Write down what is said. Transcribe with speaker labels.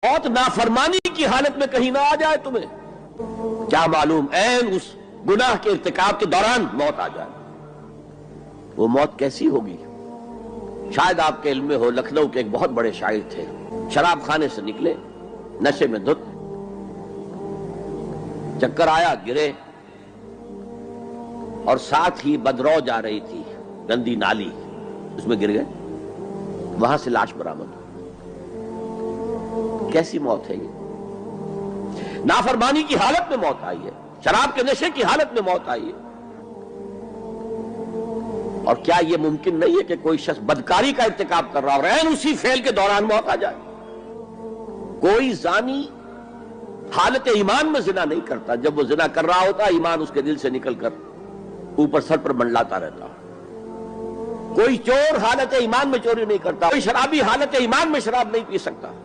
Speaker 1: موت نافرمانی کی حالت میں کہیں نہ آ جائے تمہیں، کیا معلوم عین اس گناہ کے ارتکاب کے دوران موت آ جائے۔ وہ موت کیسی ہوگی؟ شاید آپ کے علم میں ہو، لکھنؤ کے ایک بہت بڑے شاعر تھے، شراب خانے سے نکلے نشے میں دھت، چکر آیا، گرے، اور ساتھ ہی بدرو جا رہی تھی گندی نالی، اس میں گر گئے، وہاں سے لاش برآمد۔ کیسی موت ہے یہ؟ نافرمانی کی حالت میں موت آئی ہے، شراب کے نشے کی حالت میں موت آئی ہے۔ اور کیا یہ ممکن نہیں ہے کہ کوئی شخص بدکاری کا ارتکاب کر رہا اور عین اسی فعل کے دوران موت آ جائے؟ کوئی زانی حالت ایمان میں زنا نہیں کرتا، جب وہ زنا کر رہا ہوتا ایمان اس کے دل سے نکل کر اوپر سر پر منڈلاتا رہتا۔ کوئی چور حالت ایمان میں چوری نہیں کرتا، کوئی شرابی حالت ایمان میں شراب نہیں پی سکتا۔